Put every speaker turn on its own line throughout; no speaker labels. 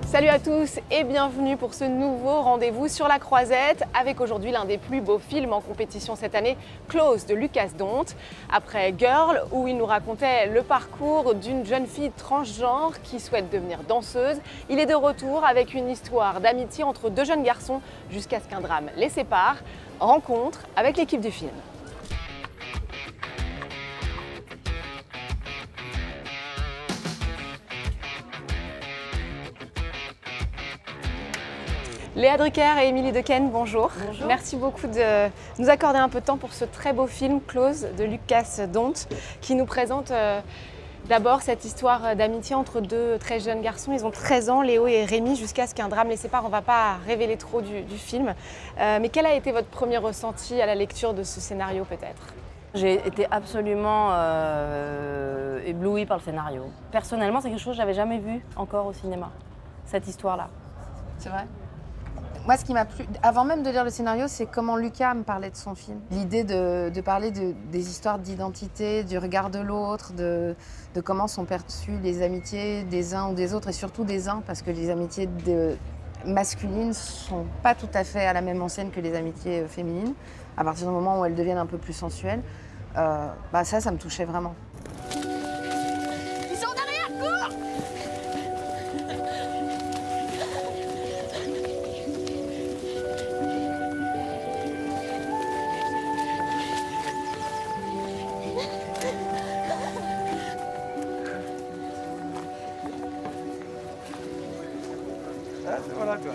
Salut à tous et bienvenue pour ce nouveau rendez-vous sur la Croisette avec aujourd'hui l'un des plus beaux films en compétition cette année, Close de Lucas Dont. Après Girl, où il nous racontait le parcours d'une jeune fille transgenre qui souhaite devenir danseuse, il est de retour avec une histoire d'amitié entre deux jeunes garçons jusqu'à ce qu'un drame les sépare. Rencontre avec l'équipe du film. Léa Drucker et Émilie Dequesne, bonjour.
Bonjour.
Merci beaucoup de nous accorder un peu de temps pour ce très beau film Close de Lucas Dont qui nous présente d'abord cette histoire d'amitié entre deux très jeunes garçons. Ils ont 13 ans, Léo et Rémi, jusqu'à ce qu'un drame les sépare. On ne va pas révéler trop du film. Mais quel a été votre premier ressenti à la lecture de ce scénario peut-être ?
J'ai été absolument éblouie par le scénario. Personnellement, c'est quelque chose que je n'avais jamais vu encore au cinéma, cette histoire-là.
C'est vrai ? Moi, ce qui m'a plu, avant même de lire le scénario, c'est comment Lucas me parlait de son film. L'idée de parler des histoires d'identité, du regard de l'autre, de comment sont perçues les amitiés des uns ou des autres, et surtout des uns, parce que les amitiés masculines ne sont pas tout à fait à la même enseigne que les amitiés féminines. À partir du moment où elles deviennent un peu plus sensuelles, ça me touchait vraiment.
Ils sont en arrière, cours!
Ah, voilà toi.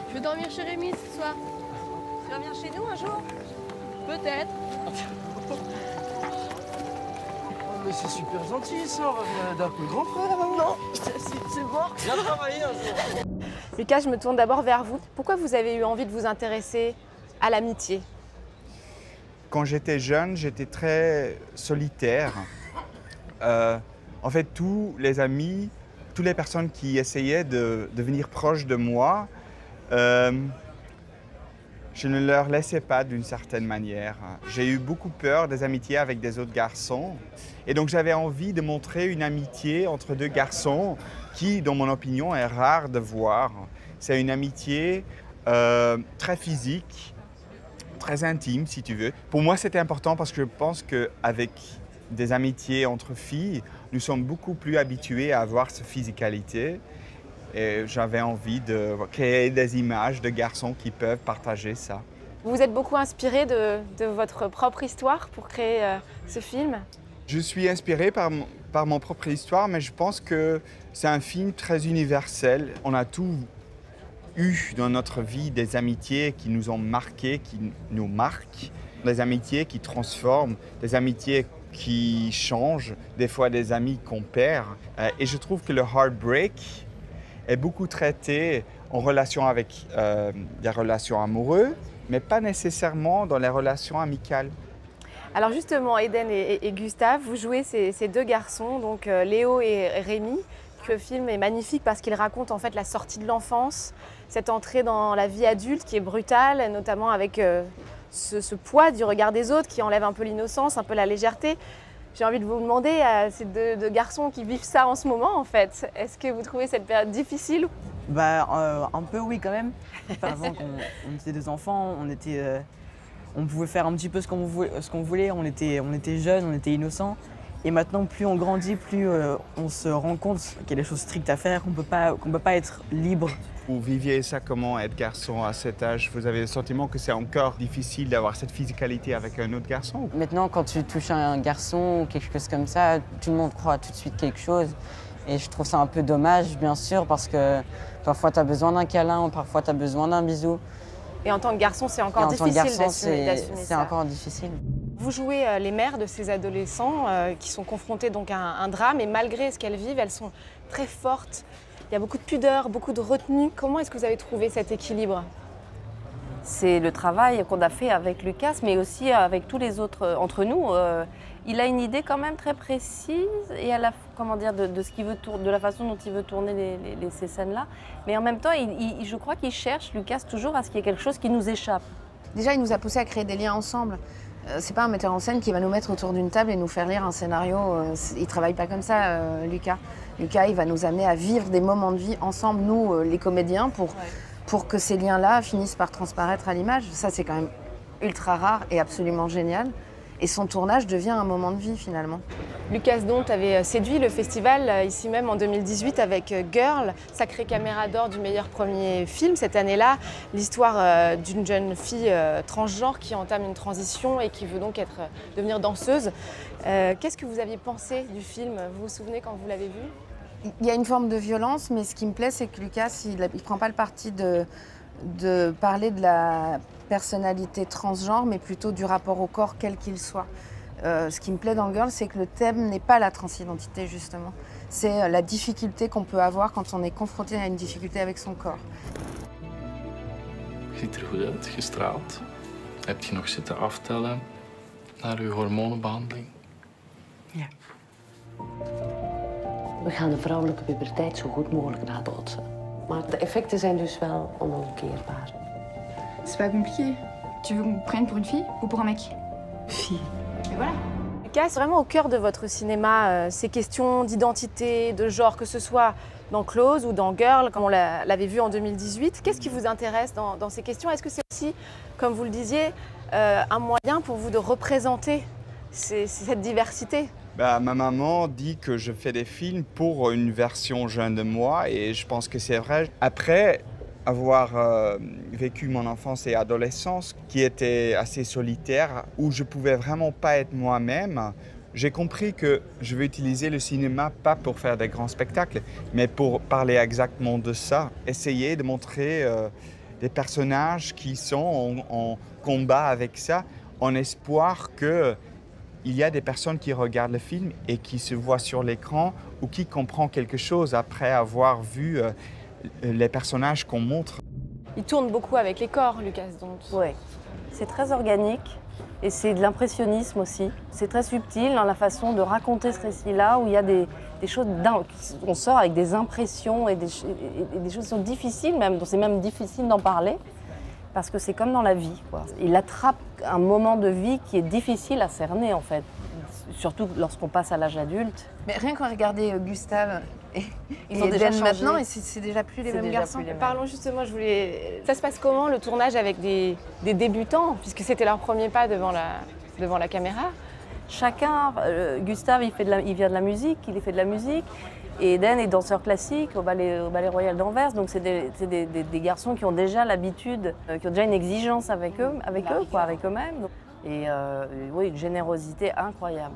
Je veux dormir chez Rémi ce soir. Tu vas venir chez nous un jour? Peut-être.
Oh, mais c'est super gentil ça, d'un peu grand frère. Non, c'est bon. Viens travailler un jour.
Lucas, je me tourne d'abord vers vous. Pourquoi vous avez eu envie de vous intéresser à l'amitié ?
Quand j'étais jeune, j'étais très solitaire. En fait, tous les amis, toutes les personnes qui essayaient de devenir proches de moi, je ne leur laissais pas d'une certaine manière. J'ai eu beaucoup peur des amitiés avec des autres garçons. Et donc j'avais envie de montrer une amitié entre deux garçons qui, dans mon opinion, est rare de voir. C'est une amitié très physique, très intime, si tu veux. Pour moi, c'était important parce que je pense qu'avec des amitiés entre filles, nous sommes beaucoup plus habitués à avoir cette physicalité. Et j'avais envie de créer des images de garçons qui peuvent partager ça.
Vous vous êtes beaucoup inspiré de votre propre histoire pour créer ce film ?
Je suis inspiré par mon propre histoire, mais je pense que c'est un film très universel. On a tous eu dans notre vie des amitiés qui nous ont marqués, qui nous marquent, des amitiés qui transforment, des amitiés qui changent, des fois des amis qu'on perd. Et je trouve que le heartbreak est beaucoup traité en relation avec des relations amoureuses, mais pas nécessairement dans les relations amicales.
Alors justement, Eden et Gustave, vous jouez ces deux garçons, donc Léo et Rémi. Le film est magnifique parce qu'il raconte en fait la sortie de l'enfance, cette entrée dans la vie adulte qui est brutale, notamment avec ce poids du regard des autres qui enlève un peu l'innocence, un peu la légèreté. J'ai envie de vous demander à ces deux garçons qui vivent ça en ce moment en fait, est-ce que vous trouvez cette période difficile ?
Un peu oui quand même. Avant on était des enfants, on pouvait faire un petit peu ce qu'on voulait, on était jeunes, on était innocents. Et maintenant, plus on grandit, plus on se rend compte qu'il y a des choses strictes à faire, qu'on ne peut pas être libre.
Vous viviez ça comment, être garçon à cet âge? Vous avez le sentiment que c'est encore difficile d'avoir cette physicalité avec un autre garçon?
Maintenant, quand tu touches un garçon ou quelque chose comme ça, tout le monde croit tout de suite quelque chose. Et je trouve ça un peu dommage, bien sûr, parce que parfois tu as besoin d'un câlin, parfois tu as besoin d'un bisou.
Et en tant que garçon, c'est encore difficile d'assumer ça.
C'est encore difficile.
Vous jouez les mères de ces adolescents qui sont confrontés donc à un drame et malgré ce qu'elles vivent, elles sont très fortes. Il y a beaucoup de pudeur, beaucoup de retenue. Comment est-ce que vous avez trouvé cet équilibre ?
C'est le travail qu'on a fait avec Lucas, mais aussi avec tous les autres entre nous. Il a une idée quand même très précise et de ce qu'il veut de la façon dont il veut tourner ces scènes-là. Mais en même temps, je crois qu'il cherche, Lucas, toujours à ce qu'il y ait quelque chose qui nous échappe.
Déjà, il nous a poussé à créer des liens ensemble. C'est pas un metteur en scène qui va nous mettre autour d'une table et nous faire lire un scénario. Il travaille pas comme ça, Lucas. Lucas, il va nous amener à vivre des moments de vie ensemble, nous, les comédiens, pour que ces liens-là finissent par transparaître à l'image. Ça, c'est quand même ultra rare et absolument génial. Et son tournage devient un moment de vie, finalement.
Lucas Dont avait séduit le festival ici même en 2018 avec Girl, sacrée caméra d'or du meilleur premier film cette année-là. L'histoire d'une jeune fille transgenre qui entame une transition et qui veut donc devenir danseuse. Qu'est-ce que vous aviez pensé du film? Vous vous souvenez quand vous l'avez vu?
Il y a une forme de violence, mais ce qui me plaît, c'est que Lucas, il ne prend pas le parti de parler de la personnalité transgenre, mais plutôt du rapport au corps, quel qu'il soit. Ce qui me plaît dans Girl, c'est que le thème n'est pas la transidentité, justement. C'est la difficulté qu'on peut avoir quand on est confronté à une difficulté avec son corps.
Je ziet er goed uit, gestraald. Heb je nog zitten aftellen naar uw hormonenbehandeling?
Ja.
We gaan de vrouwelijke puberteit zo goed mogelijk nabootsen. Maar de effecten zijn dus wel onomkeerbaar.
C'est pas compliqué. Tu veux qu'on te prenne pour une fille ou pour un mec?
Fille.
Et voilà.
Lucas, c'est vraiment au cœur de votre cinéma, ces questions d'identité, de genre, que ce soit dans Close ou dans Girl, comme on l'avait vu en 2018. Qu'est-ce qui vous intéresse dans ces questions? Est-ce que c'est aussi, comme vous le disiez, un moyen pour vous de représenter cette diversité?
Ma maman dit que je fais des films pour une version jeune de moi et je pense que c'est vrai. Après avoir vécu mon enfance et adolescence qui était assez solitaire, où je pouvais vraiment pas être moi-même, j'ai compris que je veux utiliser le cinéma pas pour faire des grands spectacles, mais pour parler exactement de ça. Essayer de montrer des personnages qui sont en combat avec ça, en espoir que il y a des personnes qui regardent le film et qui se voient sur l'écran ou qui comprennent quelque chose après avoir vu les personnages qu'on montre.
Il tourne beaucoup avec les corps, Lucas Dont.
Oui, c'est très organique et c'est de l'impressionnisme aussi. C'est très subtil dans la façon de raconter ce récit-là où il y a des choses on sort avec des impressions et des choses qui sont difficiles même, dont c'est même difficile d'en parler. Parce que c'est comme dans la vie, quoi. Il attrape un moment de vie qui est difficile à cerner, en fait. Surtout lorsqu'on passe à l'âge adulte.
Mais rien qu'en regarder Gustave et
Ils ont déjà
Eden
changé.
maintenant, et c'est déjà plus les mêmes garçons.
Parlons justement, ça se passe comment le tournage avec des débutants, puisque c'était leur premier pas devant la caméra?
Chacun, Gustave, il vient de la musique, il fait de la musique. Et Eden est danseur classique au Ballet Royal d'Anvers, donc c'est des garçons qui ont déjà l'habitude, qui ont déjà une exigence avec eux-mêmes. Et oui, une générosité incroyable.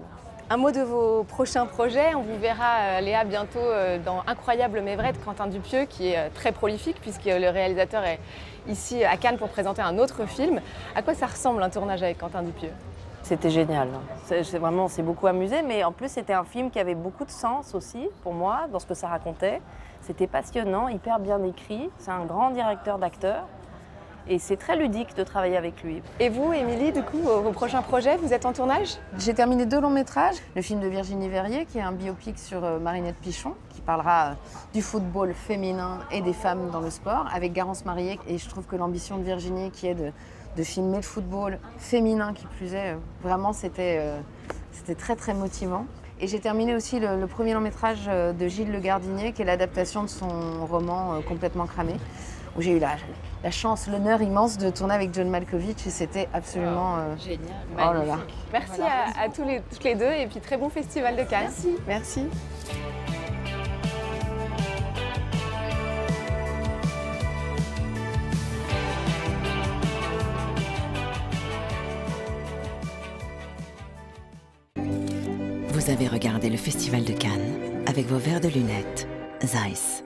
Un mot de vos prochains projets. On vous verra, Léa, bientôt dans Incroyable mais vrai de Quentin Dupieux, qui est très prolifique, puisque le réalisateur est ici à Cannes pour présenter un autre film. À quoi ça ressemble un tournage avec Quentin Dupieux?
C'était génial. On s'est beaucoup amusé, mais en plus c'était un film qui avait beaucoup de sens aussi pour moi dans ce que ça racontait. C'était passionnant, hyper bien écrit. C'est un grand directeur d'acteurs et c'est très ludique de travailler avec lui.
Et vous, Émilie, du coup, vos prochains projets, vous êtes en tournage?
J'ai terminé 2 longs métrages. Le film de Virginie Verrier, qui est un biopic sur Marinette Pichon, qui parlera du football féminin et des femmes dans le sport, avec Garance Marié. Et je trouve que l'ambition de Virginie, qui est de filmer le football féminin qui plus est, vraiment c'était très très motivant. Et j'ai terminé aussi le premier long métrage de Gilles Le Gardinier, qui est l'adaptation de son roman Complètement cramé, où j'ai eu la chance, l'honneur immense de tourner avec John Malkovich et c'était absolument
génial.
Oh là là.
Merci voilà. à toutes les deux et puis très bon festival de Cannes. Merci.
Vous avez regardé le Festival de Cannes avec vos verres de lunettes Zeiss.